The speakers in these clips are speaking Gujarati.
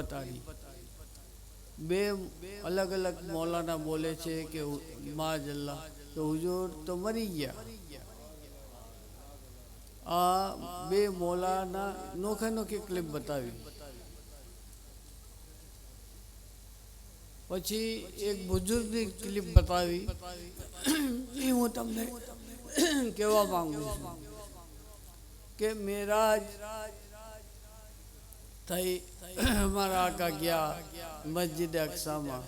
બતાડી. બે અલગ અલગ મૌલાના બોલે છે કે માજલ્લા તો હુજૂર તો મરી ગયા. આ બે મૌલાના નોખે નોખી ક્લિપ બતાવી. પછી એક બુજુર્ગની ક્લિપ બતાવી. એ હું તમને કહેવા માંગુ છું કે મેરાજ થઈ અમારા આકા ગયા મસ્જિદ અક્સામાં.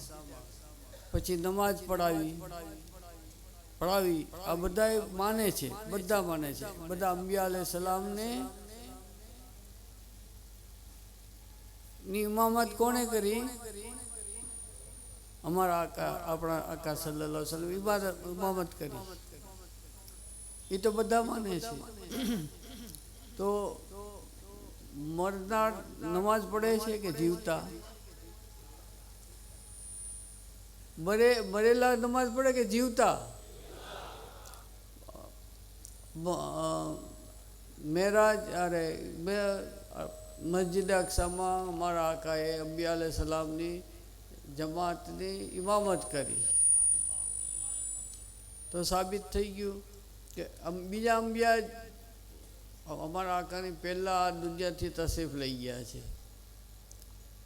પછી નમાજ પઢાવી. આ બધા માને છે, બધા માને છે. બધા અંબિયા અલૈહિ સલામને ની ઇમામત કોણે કરી? અમારા આકા, આપણા આકા સલ્લલ્લાહુ અલૈહિ વસલ્લમ ઇમામત કરી. એ તો બધા માને છે. તો મરનાર નમાજ પડે છે કે જીવતા? મરેલા નમાજ પડે કે જીવતા? મેરાજ અરે મસ્જિદ અક્સામાં અમારા આકાએ અંબિયા અલૈહિ સલામની જમાતની ઇમામત કરી. તો સાબિત થઈ ગયું કે બીજા અંબિયા અમારા આકાની પહેલાં આ દુનિયાથી તશરીફ લઈ ગયા છે,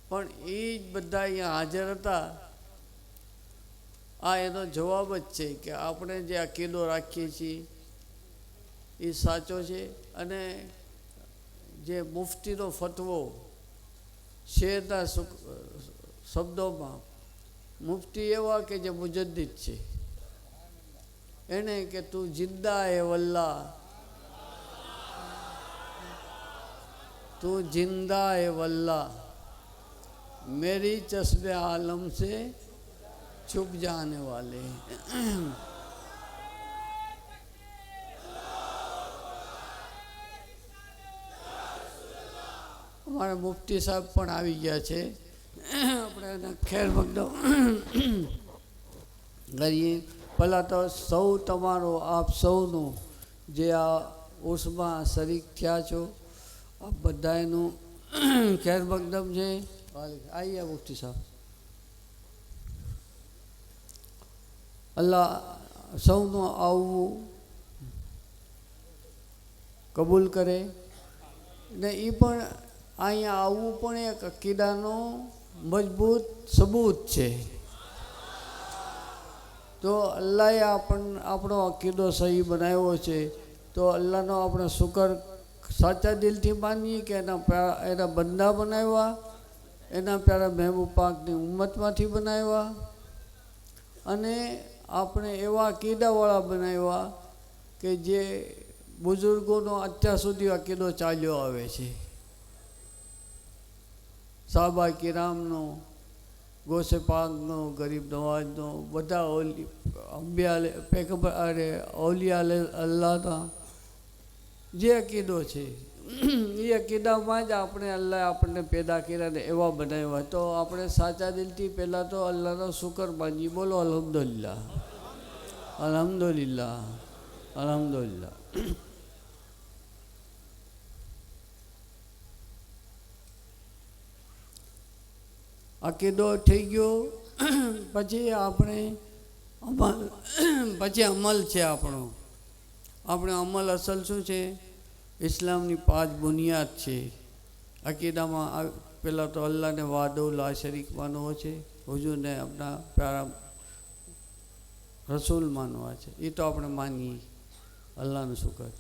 પણ એ જ બધા અહીંયા હાજર હતા. આ એનો જવાબ જ છે કે આપણે જે અકીદો રાખીએ છીએ એ સાચો છે. અને જે મુફ્તીનો ફતવો શેરના શબ્દોમાં, મુફ્તી એવા કે જે મુજદ્દિદ છે, એને કે તું જિંદા હે વલ્લાહ, तू जिंदा है वल्लाह, मेरी चस्बे आलम से छुप जाने वाले. हमारे मुफ्ती साहब पण આવી ગયા છે. આપણે એના ખેર મકદમ કરીએ. પહેલાં તો સૌ તમારો આપ સૌનું જે આ ઉર્સમાં શરીક થયા છો, આપ બધાનું ખેર મકદમ છે. આઈએ મુફ્તી સાહેબ. અલ્લાહ સૌનું આવવું કબૂલ કરે. ને એ પણ અહીંયા આવવું પણ એક અકીદાનો મજબૂત સબૂત છે. તો અલ્લાહે આપણો અકીદો સહી બનાવ્યો છે, તો અલ્લાહનો આપણે શુકર સાચા દિલથી માનીએ કે એના બંદા બનાવ્યા, એના પ્યારા મહેબૂબ પાકની ઉમ્મતમાંથી બનાવ્યા, અને આપણે એવા અકીદાવાળા બનાવ્યા કે જે બુઝુર્ગોનો અત્યાર સુધી અકીદો ચાલ્યો આવે છે. સાહબા કિરામનો, ગોસે પાકનો, ગરીબ નવાજનો, બધા અંબિયા પેગમ્બર અરે ઓલિયા અલ્લાહના જે અકીદો છે એ અકીદામાં જ આપણે અલ્લાહ આપણને પેદા કર્યા ને એવા બનાવ્યા. તો આપણે સાચા દિલથી પહેલાં તો અલ્લાહનો શુકર માનીએ. બોલો અલ્હમ્દુલિલ્લાહ, અલ્હમ્દુલિલ્લાહ, અલ્હમ્દુલિલ્લાહ. અકીદો થઈ ગયો. પછી આપણે અમલ છે આપણો. આપણે અમલ અસલ શું છે? ઇસ્લામની 5 બુનિયાદ છે. અકીદામાં પહેલાં તો અલ્લાહને વાહદહુ લા શરીક માનવો છે, હુજૂરને આપણા પ્યારા રસૂલ માનવા છે. એ તો આપણે માનીએ, અલ્લાહનું શુકર.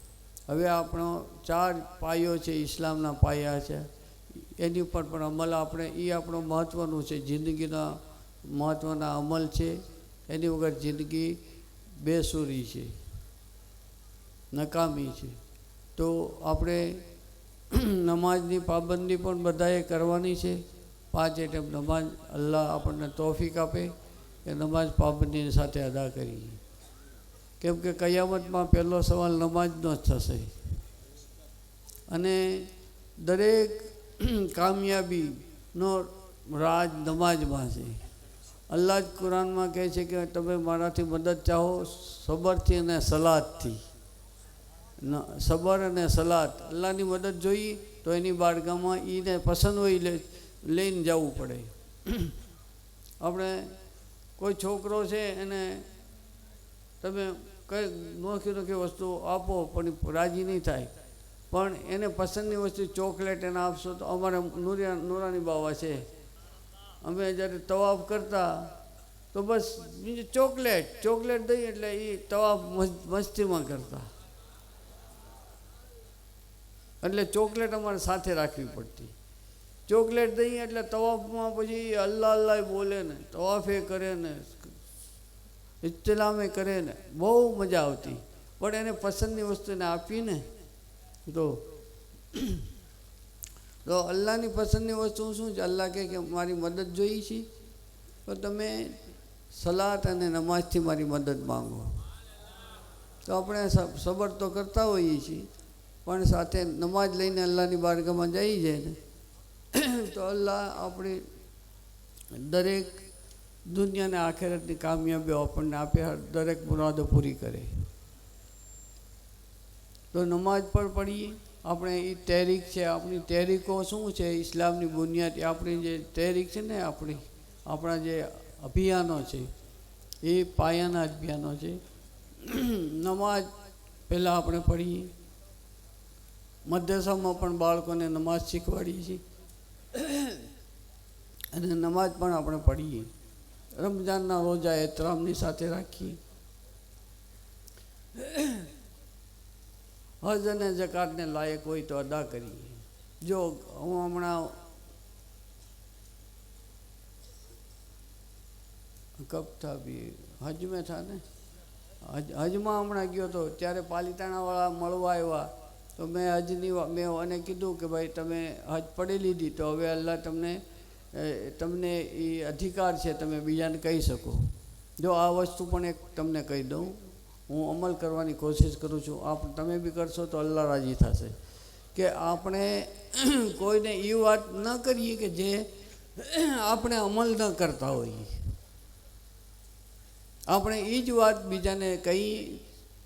હવે આપણો 4 પાયો છે, ઇસ્લામના પાયા છે. એની ઉપર પણ અમલ આપણે, એ આપણો મહત્ત્વનું છે, જિંદગીના મહત્ત્વના અમલ છે. એની વગર જિંદગી બેસૂરી છે, નકામી છે. તો આપણે નમાજની પાબંદી પણ બધાએ કરવાની છે. 5 ટાઈમ નમાજ અલ્લાહ આપણને તૌફીક આપે કે નમાજ પાબંદીની સાથે અદા કરીએ. કેમ કે કયામતમાં પહેલો સવાલ નમાજનો જ થશે. અને દરેક કામયાબીનો રાજ નમાજમાં છે. અલ્લાહ જ કુરાનમાં કહે છે કે તમે મારાથી મદદ ચાહો સબરથી અને સલાદથી. સબર અને સલાદ, અલ્લાહની મદદ જોઈએ તો એની બારગામાં એને પસંદ હોય લઈને જવું પડે. આપણે કોઈ છોકરો છે એને તમે કઈ નોખી નોખી વસ્તુ આપો પણ રાજી નહીં થાય, પણ એને પસંદની વસ્તુ ચોકલેટ એને આપશો તો અમારે નુરાની બાવા છે, અમે જ્યારે તવાફ કરતા તો બસ બીજું ચોકલેટ દઈએ એટલે એ તવાફ મસ્તીમાં કરતા, એટલે ચોકલેટ અમારે સાથે રાખવી પડતી. ચોકલેટ દઈએ એટલે તવાફમાં પછી અલ્લાહ અલ્લાહ બોલે ને, તવાફે કરે ને, ઇસ્તલામે કરે ને, બહુ મજા આવતી. પણ એને પસંદની વસ્તુને આપીને તો અલ્લાહની પસંદની વસ્તુ શું છે? અલ્લાહ કહે કે મારી મદદ જોઈએ છે તો તમે સલાત અને નમાઝથી મારી મદદ માંગો. તો આપણે સબર તો કરતા હોઈએ છીએ, પણ સાથે નમાઝ લઈને અલ્લાહની બારગાહમાં જઈ જાય ને તો અલ્લાહ આપણી દરેક દુનિયાને આખેરતની કામયાબીઓ આપણને આપે, દરેક મુરાદો પૂરી કરે. તો નમાઝ પણ પઢીએ. આપણે એ તહેરીક છે, આપણી તહેરીકો શું છે? ઇસ્લામની બુનિયાદ આપણી જે તહેરીક છે ને, આપણા જે અભિયાનો છે એ પાયાના અભિયાનો છે. નમાઝ પહેલાં આપણે પઢીએ. મદ્રસામાં પણ બાળકોને નમાઝ શીખવાડીએ છીએ અને નમાઝ પણ આપણે પઢીએ. રમજાનના રોજા એહતરામની સાથે રાખીએ. હજ અને જકાતને લાયક હોય તો અદા કરીએ. જો હું હમણાં કબ થા ભી હજ મેં થા ને, હજમાં હમણાં ગયો હતો ત્યારે પાલિતાણાવાળા મળવા આવ્યા તો મેં એને કીધું કે ભાઈ તમે હજ પડી લીધી તો હવે અલ્લાહ તમને એ અધિકાર છે, તમે બીજાને કહી શકો. જો આ વસ્તુ પણ એક તમને કહી દઉં, હું અમલ કરવાની કોશિશ કરું છું, તમે બી કરશો તો અલ્લાહ રાજી થશે. કે આપણે કોઈને એ વાત ન કરીએ કે જે આપણે અમલ ન કરતા હોઈએ. આપણે એ જ વાત બીજાને કહી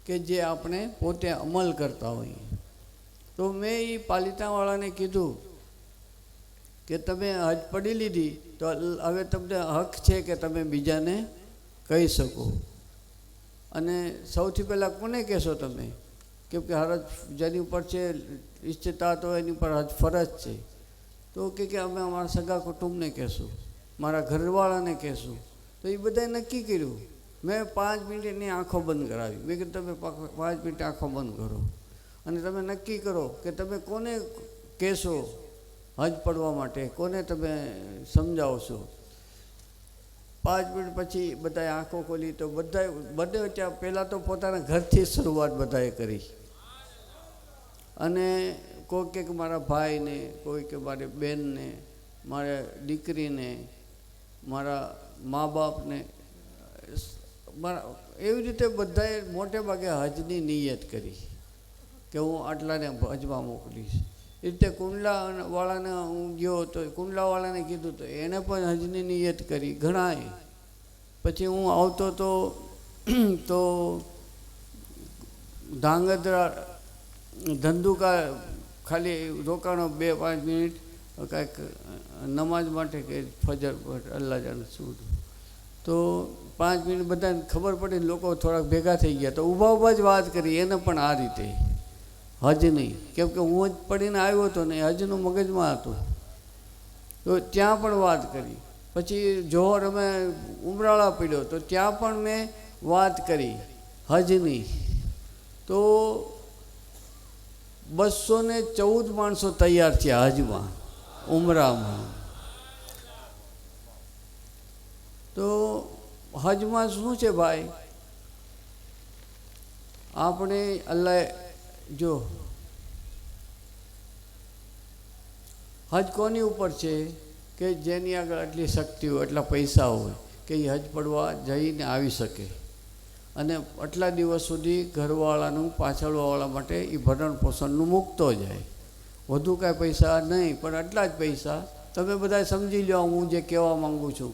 કે જે આપણે પોતે અમલ કરતા હોઈએ. તો મેં એ પાલિતાણાવાળાને કીધું કે તમે હજ પડી લીધી તો હવે તમને હક છે કે તમે બીજાને કહી શકો. અને સૌથી પહેલાં કોને કહેશો તમે? કેમ કે હરજ જેની ઉપર છે ઇસ્તિતાત હોય એની ઉપર હજ ફરજ છે. તો કે અમે અમારા સગા કુટુંબને કહેશું, મારા ઘરવાળાને કહેશું. તો એ બધાએ નક્કી કર્યું. મેં 5 મિનિટની આંખો બંધ કરાવી. મેં કીધું તમે 5 મિનિટ આંખો બંધ કરો અને તમે નક્કી કરો કે તમે કોને કહેશો હજ પડવા માટે, કોને તમે સમજાવશો. 5 મિનિટ પછી બધાએ આંખો ખોલી તો બધે ત્યાં પહેલાં તો પોતાના ઘરથી જ શરૂઆત બધાએ કરી. અને કોઈ કે મારા ભાઈને, કોઈ કે મારી બહેનને, મારા દીકરીને, મારા મા બાપને, એવી રીતે બધાએ મોટે ભાગે હજની નિયત કરી કે હું આટલાને હજમાં મોકલીશ. એ રીતે કુંડલાવાળાને હું ગયો તો કુંડલાવાળાને કીધું તો એણે પણ હજની નિયત કરી ઘણાએ. પછી હું આવતો તો ધાંગધ્રા ધંધુકા ખાલી રોકાણો 2-5 મિનિટ કાંઈક નમાઝ માટે કે ફજર અલ્લાહ જાણે શું. તો 5 મિનિટ બધાને ખબર પડી, લોકો થોડાક ભેગા થઈ ગયા તો ઊભા જ વાત કરી. એને પણ આ રીતે હજ નહીં, કેમ કે હું જ પડીને આવ્યો હતો ને હજનું મગજમાં હતું. તો ત્યાં પણ વાત કરી. પછી જોહર અમે ઉમરાળા પડ્યો તો ત્યાં પણ મેં વાત કરી હજની. તો 214 માણસો તૈયાર થયા હજમાં, ઉમરામાં. તો હજમાં શું છે ભાઈ, આપણે અલ્લાહ જો હજ કોની ઉપર છે કે જેની આગળ આટલી શક્તિ હોય, એટલા પૈસા હોય કે એ હજ પડવા જઈને આવી શકે અને આટલા દિવસ સુધી ઘરવાળાનું પાછળવાળા માટે એ ભરણ પોષણનું મૂકતો જાય. વધુ કાંઈ પૈસા નહીં, પણ આટલા જ પૈસા તમે બધા સમજી લો હું જે કહેવા માગું છું.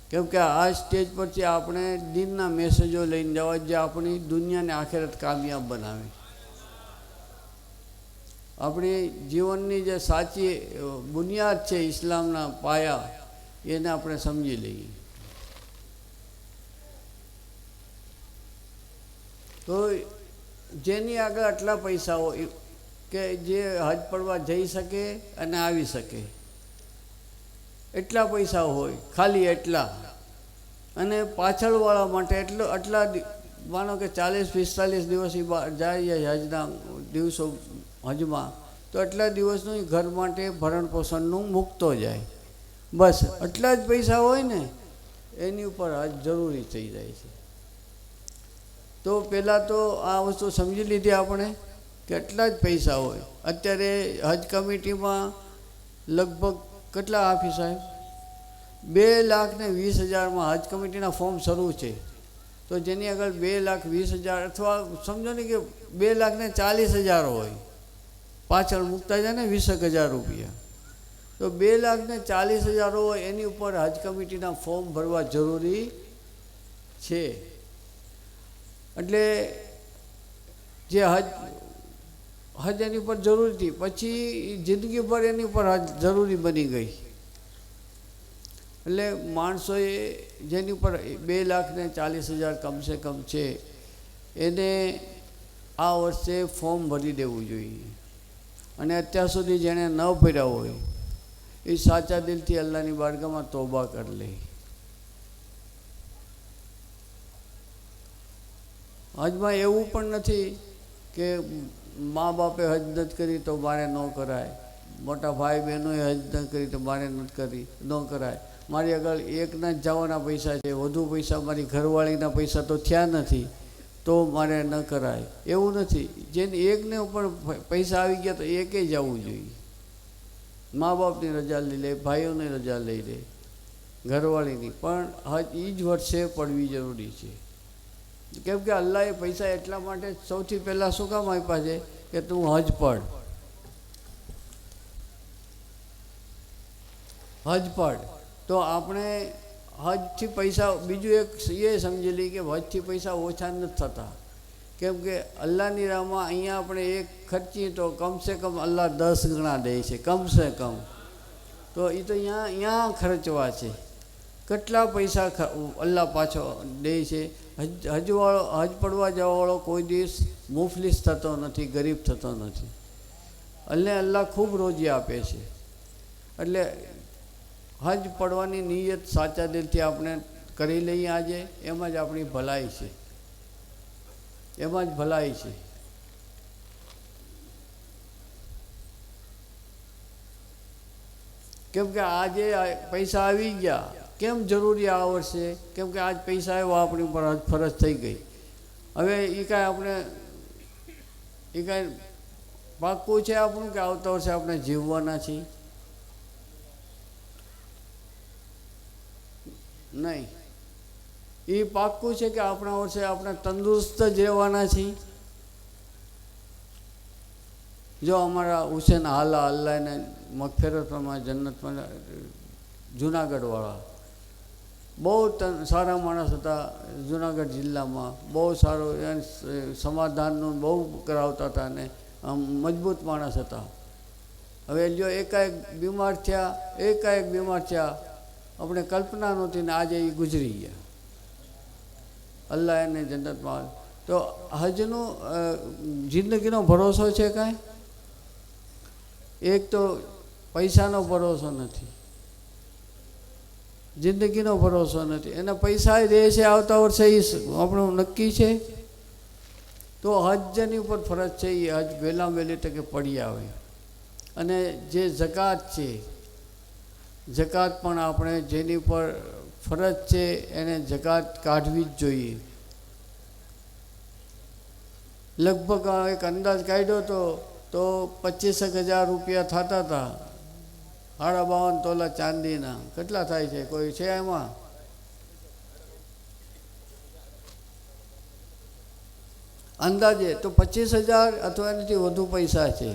કેમ કે આ સ્ટેજ પરથી આપણે દિનના મેસેજો લઈને જવા જે આપણી દુનિયાને આખેરત કામયાબ બનાવે. આપણી જીવનની જે સાચી બુનિયાદ છે, ઇસ્લામના પાયા, એને આપણે સમજી લઈએ. તો જેની આગળ આટલા પૈસા હોય કે જે હજ પડવા જઈ શકે અને આવી શકે, એટલા પૈસા હોય, ખાલી એટલા, અને પાછળવાળા માટે આટલા માનો કે 40-45 દિવસ જાય હજના દિવસો હજમાં, તો એટલા દિવસનું ઘર માટે ભરણ પોષણનું મૂકતો જાય. બસ આટલા જ પૈસા હોય ને એની ઉપર હજ જરૂરી થઈ જાય છે. તો પહેલાં તો આ વસ્તુ સમજી લીધી આપણે કે આટલા જ પૈસા હોય. અત્યારે હજ કમિટીમાં લગભગ કેટલા આપી સાહેબ? 2,20,000 હજ કમિટીના ફોર્મ શરૂ છે. તો જેની આગળ 2,20,000 અથવા સમજો ને કે 2,40,000 હોય, પાછળ મૂકતા જાય ને 20,000 રૂપિયા, તો 2,40,000 હોય એની ઉપર હજ કમિટીના ફોર્મ ભરવા જરૂરી છે. એટલે જે હજ એની ઉપર જરૂરી હતી, પછી જિંદગીભર એની ઉપર હજ જરૂરી બની ગઈ. એટલે માણસોએ જેની ઉપર 2,40,000 કમસે કમ છે એને આ વર્ષે ફોર્મ ભરી દેવું જોઈએ. અને અત્યાર સુધી જેણે ન ભર્યા હોય એ સાચા દિલથી અલ્લાહની બારગાહમાં તોબા કરી લે. હજમાં એવું પણ નથી કે મા બાપે હજ નથી કરી તો મારે ન કરાય, મોટા ભાઈ બહેનોએ હજ ન કરી તો મારે નથી કરી ન કરાય, મારી આગળ એકના જ જવાના પૈસા છે, વધુ પૈસા મારી ઘરવાળીના પૈસા તો થયા નથી તો મારે ન કરાય, એવું નથી. જેને એકને પણ પૈસા આવી ગયા તો એકે જવું જોઈએ. મા બાપની રજા લઈ લે, ભાઈઓની રજા લઈ લે, ઘરવાળીની, પણ હજ એ જ વર્ષે પડવી જરૂરી છે. કેમ કે અલ્લાહે પૈસા એટલા માટે સૌથી પહેલાં શું કામ આપ્યા છે કે તું હજ પડ, હજ પડ. તો આપણે હજથી પૈસા, બીજું એક એ સમજી લઈએ કે હજથી પૈસા ઓછા નથી થતા. કેમ કે અલ્લાહની રાહમાં અહીંયા આપણે એક ખર્ચીએ તો કમસે કમ અલ્લાહ 10 ગણા દે છે, કમસે કમ. તો એ તો અહીંયા ખર્ચવા છે. કેટલા પૈસા અલ્લાહ પાછો દે છે. હજ પડવા જવાવાળો કોઈ દિવસ મુફલિસ થતો નથી, ગરીબ થતો નથી. અલ્લાહ ખૂબ રોજી આપે છે. એટલે હજ પડવાની નિયત સાચા દિલથી આપણે કરી લઈએ આજે, એમાં જ આપણી ભલાઈ છે, એમાં જ ભલાઈ છે. કેમ કે આજે પૈસા આવી ગયા, કેમ જરૂરી આ વર્ષે? કેમ કે આજ પૈસા આવ્યા, આપણી ઉપર ફરજ થઈ ગઈ. હવે એ કાંઈ આપણે પાક્કું છે આપણું કે આવતા વર્ષે આપણે જીવવાના છીએ? નહીં. એ પાક્કું છે કે આપણા વર્ષે આપણે તંદુરસ્ત જ રહેવાના છીએ? જો અમારા હુસેન હાલા, અલ્લાહને મગફિરતમાં જન્નતમાં, જુનાગઢવાળા બહુ સારા માણસ હતા. જુનાગઢ જિલ્લામાં બહુ સારું સમાધાનનું બહુ કરાવતા હતા અને મજબૂત માણસ હતા. હવે જો એકાએક બીમાર થયા, આપણે કલ્પના નહોતી ને આજે એ ગુજરી ગયા. અલ્લાહ એને જન્નતમાં. તો હજનું જિંદગીનો ભરોસો છે કાંઈ? એક તો પૈસાનો ભરોસો નથી, જિંદગીનો ભરોસો નથી. એના પૈસા રહે છે આવતા વર્ષે એ આપણું નક્કી છે. તો હજ જેની ઉપર ફરજ છે એ હજ વહેલામાં વહેલી તકે પડી આવે. અને જે જકાત છે, જકાત પણ આપણે જેની પર ફરજ છે એને જકાત કાઢવી જ જોઈએ. લગભગ એક અંદાજ કાઢ્યો તો 25,000 રૂપિયા થતા હતા. 52 તોલા ચાંદીના કેટલા થાય છે? કોઈ છે એમાં? અંદાજે તો 25,000 અથવા એનાથી વધુ પૈસા છે.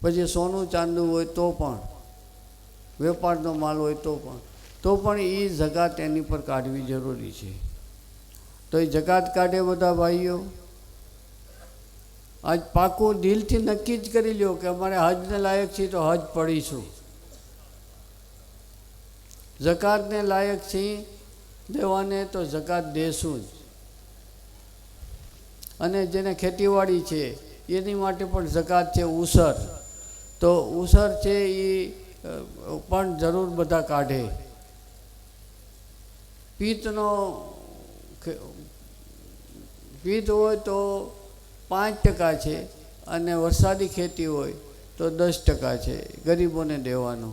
પછી સોનું ચાંદું હોય તો પણ, વેપારનો માલ હોય તો પણ એ જકાત એની પર કાઢવી જરૂરી છે. તો એ જકાત કાઢે બધા ભાઈઓ. આજ પાકું દિલથી નક્કી જ કરી લ્યો કે અમારે હજને લાયક છીએ તો હજ પડીશું, જકાતને લાયક છીએ દેવાને તો જકાત દેશું જ. અને જેને ખેતીવાડી છે એની માટે પણ જકાત છે, ઉસર, તો ઉસર છે એ પણ જરૂર બધા કાઢે. પિત્તનો પિત્ત હોય તો 5% છે અને વરસાદી ખેતી હોય તો 10% છે ગરીબોને દેવાનો.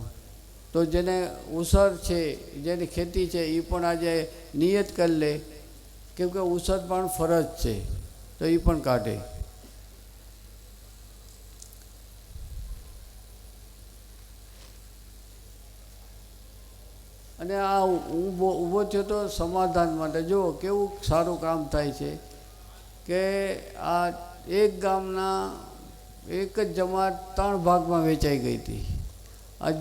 તો જેને ઉસર છે, જેની ખેતી છે એ પણ આજે નિયત કરી લે, કેમ કે ઉસર પણ ફરજ છે તો એ પણ કાઢે. અને આ ઊભો થયો તો સમાધાન માટે. જો કેવું સારું કામ થાય છે કે આ એક ગામના એક જ જમાત 3 ભાગમાં વેચાઈ ગઈ હતી. આજ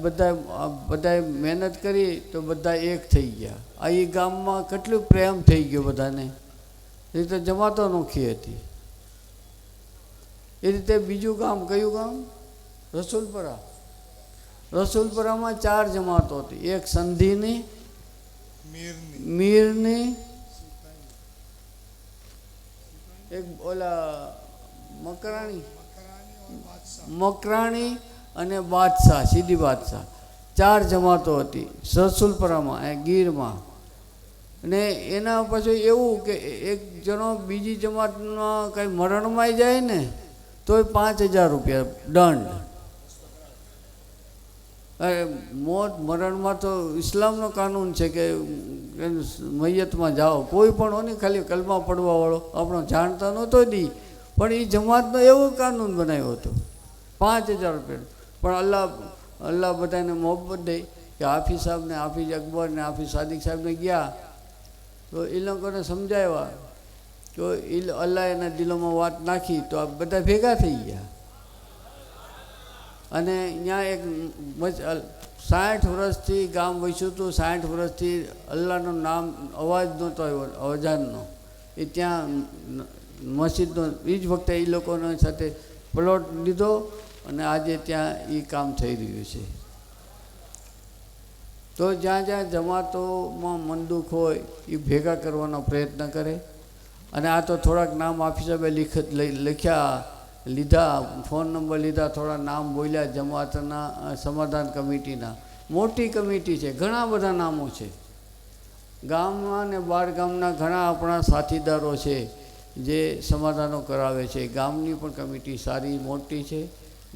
બધાએ મહેનત કરી તો બધા એક થઈ ગયા. આ એ ગામમાં કેટલું પ્રેમ થઈ ગયો બધાને. એ રીતે જમાતો નોખી હતી. એ રીતે બીજું ગામ, કયું ગામ? રસુલપરા. રસુલપરામાં 4 જમાતો હતી. એક સંધીની, મીરની, એક ઓલા મકરાણી અને બાદશાહ, સીધી બાદશાહ. 4 જમાતો હતી રસુલપરામાં, ગીરમાં. ને એના પછી એવું કે એક જણો બીજી જમાતમાં કંઈ મરણમાં જાય ને તોય 5000 રૂપિયા દંડ. મોત મરણમાં તો ઇસ્લામનો કાનૂન છે કે મૈયતમાં જાઓ, કોઈ પણ હોય ને, ખાલી કલમા પડવાવાળો, આપણો જાણતા નહોતો દી, પણ એ જમાતનો એવો કાનૂન બનાવ્યો હતો 5000 રૂપિયા. પણ અલ્લાહ બધાને મોહબ્બત દે કે હાફિઝ સાહેબને, હાફિઝ અકબર ને હાફિઝ સાદિક સાહેબને ગયા તો એ લોકોને સમજાવ્યા તો અલ્લાહ એના દિલોમાં વાત નાખી તો આ બધા ભેગા થઈ ગયા. અને ત્યાં એક 60 વર્ષથી ગામ વસ્યું હતું. 60 વર્ષથી અલ્લાહનું નામ અવાજ નહોતો આવ્યો, અજાનનો. એ ત્યાં મસ્જિદનો એ જ વખતે એ લોકોની સાથે પ્લોટ લીધો અને આજે ત્યાં એ કામ થઈ રહ્યું છે. તો જ્યાં જ્યાં જમાતોમાં મનદુખ હોય એ ભેગા કરવાનો પ્રયત્ન કરે. અને આ તો થોડાક નામ હાફિઝ સાહેબે લીધા, ફોન નંબર લીધા, થોડા નામ બોલ્યા જમાતના સમાધાન કમિટીના. મોટી કમિટી છે, ઘણા બધા નામો છે. ગામમાં ને બહાર ગામના ઘણા આપણા સાથીદારો છે જે સમાધાનો કરાવે છે. ગામની પણ કમિટી સારી મોટી છે,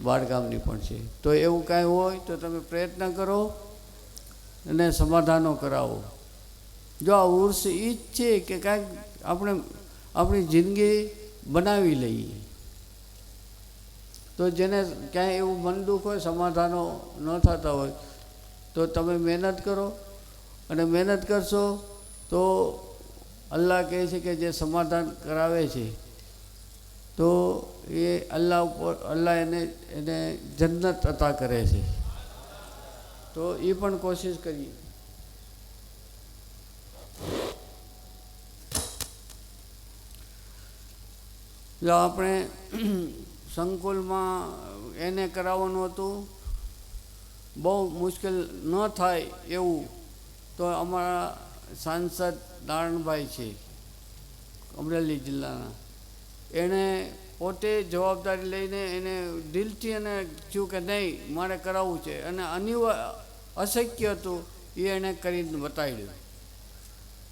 બહાર ગામની પણ છે. તો એવું કાંઈ હોય તો તમે પ્રયત્ન કરો અને સમાધાનો કરાવો. જો આ ઉર્સ એ જ છે કે કાંઈક આપણે આપણી જિંદગી બનાવી લઈએ. તો જેને ક્યાંય એવું મન દુઃખ હોય, સમાધાનો ન થતા હોય તો તમે મહેનત કરો. અને મહેનત કરશો તો અલ્લાહ કહે છે કે જે સમાધાન કરાવે છે તો એ અલ્લાહ એને જન્નત અતા કરે છે. તો એ પણ કોશિશ કરીએ. જો આપણે સંકુલમાં એને કરાવવાનું હતું, બહુ મુશ્કેલ ન થાય એવું, તો અમારા સાંસદ નારણભાઈ છે અમરેલી જિલ્લાના, એણે પોતે જવાબદારી લઈને એને દિલથી એને થયું કે નહીં મારે કરાવવું છે. અને અશક્ય હતું એ એણે કરીને બતાવ્યું.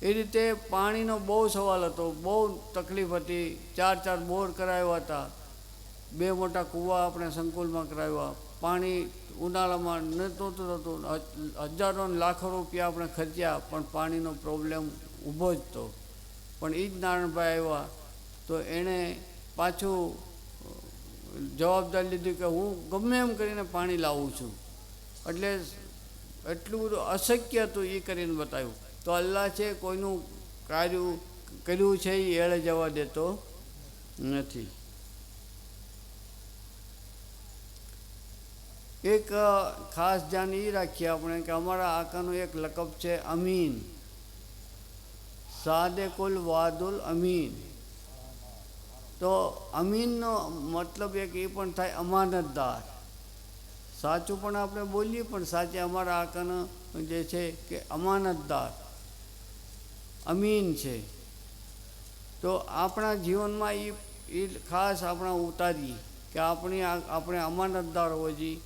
એ રીતે પાણીનો બહુ સવાલ હતો, બહુ તકલીફ હતી. 4 બોર કરાવ્યા હતા, 2 મોટા કૂવા આપણે સંકુલમાં કરાવ્યા. પાણી ઉનાળામાં નહોતું થતું, હજારો લાખો રૂપિયા આપણે ખર્ચ્યા પણ પાણીનો પ્રોબ્લેમ ઊભો જ હતો. પણ એ જ નારણભાઈ આવ્યા તો એણે પાછું જવાબદારી લીધી કે હું ગમે એમ કરીને પાણી લાવું છું. એટલે એટલું બધું અશક્ય હતું એ કરીને બતાવ્યું. તો અલ્લાહ છે કોઈનું કાર્ય કર્યું છે એ એળે જવા દેતો નથી. એક ખાસ ધ્યાન એ રાખીએ આપણે કે અમારા આકાનું એક લકબ છે અમીન, સાદેકુલ વાદુલ અમીન. તો અમીનનો મતલબ એક એ પણ થાય અમાનતદાર. સાચું પણ આપણે બોલીએ પણ સાચે અમારા આકાનો જે છે કે અમાનતદાર અમીન છે. તો આપણા જીવનમાં એ ખાસ આપણા ઉતારીએ કે આપણે અમાનતદાર હોવો જોઈએ.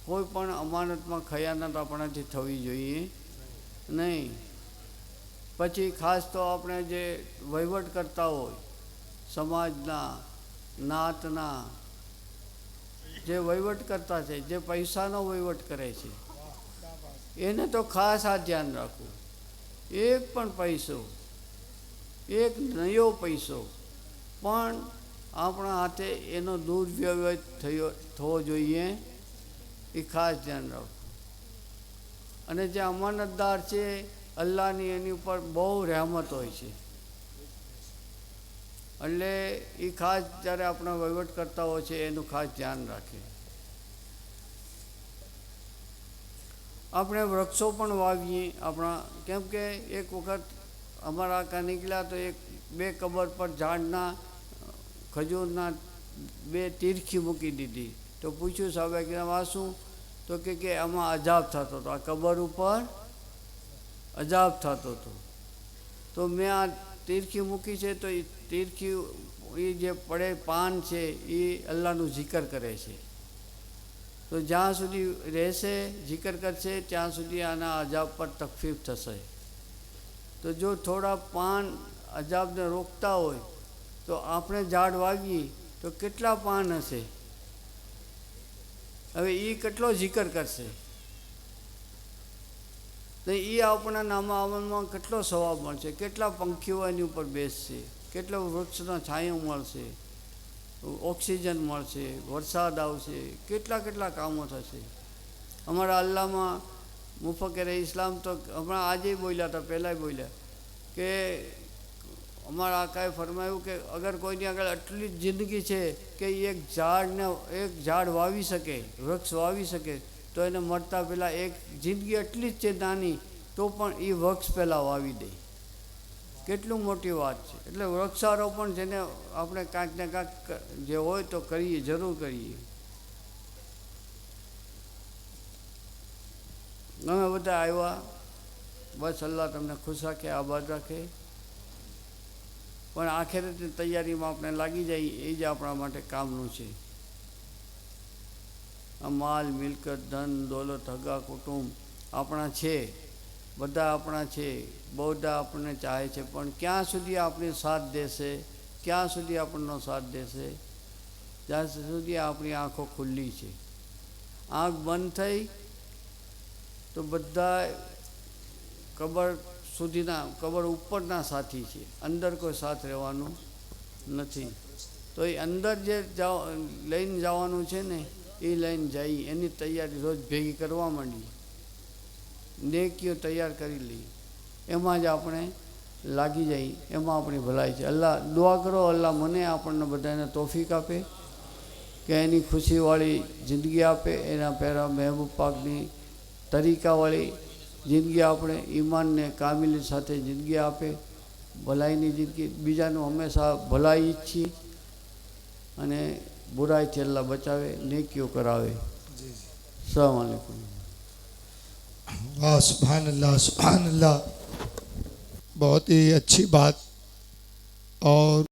કોઈ પણ અમાનતમાં ખયાનત આપણાથી થવી જોઈએ નહીં. પછી ખાસ તો આપણે જે વહીવટ કરતા હોય સમાજના નાતના જે વહીવટ કરતા છે, જે પૈસાનો વહીવટ કરે છે, એને તો ખાસ આ ધ્યાન રાખવું. એક પણ પૈસો, એક નયો પૈસો પણ આપણા હાથે એનો દુર્વ્યવહાર થવો જોઈએ એ ખાસ ધ્યાન રાખવું. અને જે અમાનતદાર છે અલ્લાહની એની ઉપર બહુ રહેમત હોય છે. એટલે એ ખાસ જ્યારે આપણા વહીવટ કરતા હોય છે એનું ખાસ ધ્યાન રાખે. આપણે વૃક્ષો પણ વાવીએ આપણા, કેમ કે એક વખત અમારા આકા નીકળ્યા તો બે કબર પર ઝાડના ખજૂરના 2 તીરખી મૂકી દીધી. તો પૂછ્યું સાહેબે કે આ શું? તો કે આમાં અજાબ થતો હતો, આ કબર ઉપર અજાબ થતો હતો. તો મેં આ તીરખી મૂકી છે. તો એ તીરખી એ જે પડે પાન છે એ અલ્લાહનું જિકર કરે છે. તો જ્યાં સુધી રહેશે જિકર કરશે ત્યાં સુધી આના અજાબ પર તકલીફ થશે. તો જો થોડા પાન અજાબને રોકતા હોય તો આપણે ઝાડ વાવીએ તો કેટલા પાન હશે? હવે એ કેટલો જિકર કરશે? તો એ આપણા નામા અમલમાં કેટલો સવાબ મળશે, કેટલા પંખીઓ એની ઉપર બેસશે, કેટલો વૃક્ષનો છાંયો મળશે, ઓક્સિજન મળશે, વરસાદ આવશે, કેટલા કામો થશે. અમારા અલ્લાહમાં મુફક્કર ઇસ્લામ તો હમણાં આજે બોલ્યા હતા, પહેલાં બોલ્યા કે અમારા આકાએ ફરમાયું કે અગર કોઈની આગળ આટલી જ જિંદગી છે કે એક ઝાડ વાવી શકે, વૃક્ષ વાવી શકે, તો એને મરતા પહેલાં એક જિંદગી આટલી જ છે નાની, તો પણ એ વૃક્ષ પહેલાં વાવી દે. કેટલું મોટી વાત છે. એટલે વૃક્ષારોપણ જેને આપણે કાંઈક ને કાંઈક જે હોય તો કરીએ, જરૂર કરીએ. અમે બધા આવ્યા, બસ અલ્લાહ તમને ખુશ રાખે, આબાદ રાખે. પણ આખેરતની તૈયારીમાં આપણે લાગી જઈએ એ જ આપણા માટે કામનું છે. આ માલ મિલકત ધન દોલત હગા કુટુંબ આપણા છે, બધા આપણા છે, બધા આપણને ચાહે છે, પણ ક્યાં સુધી આપણે સાથ દેશે, ક્યાં સુધી આપણનો સાથ દેશે? જ્યાં સુધી આપણી આંખો ખુલ્લી છે. આંખ બંધ થઈ તો બધા કબર ઉપરના સાથી છે, અંદર કોઈ સાથ રહેવાનું નથી. તો એ અંદર જે લઈને જવાનું છે ને એ લઈને જઈ, એની તૈયારી રોજ ભેગી કરવા માંડીએ, નેકીઓ તૈયાર કરી લઈએ, એમાં જ આપણે લાગી જઈએ, એમાં આપણી ભલાઈ છે. અલ્લાહ દુઆ કરો, અલ્લાહ મને આપણને બધાને તોફીક આપે કે એની ખુશીવાળી જિંદગી આપે, એના પહેલાં મહેબૂબ પાકની તરીકાવાળી જિંદગી આપણે ઈમાનને કામિલી સાથે જિંદગી આપે, ભલાઈની જિંદગી. બીજાનું હંમેશા ભલાઈ ઈચ્છી અને बुराई अल्लाह बचावे, नेकियों करावे। अस्सलाम वालेकुम। वाह सुभान अल्लाह, बहुत ही अच्छी बात। और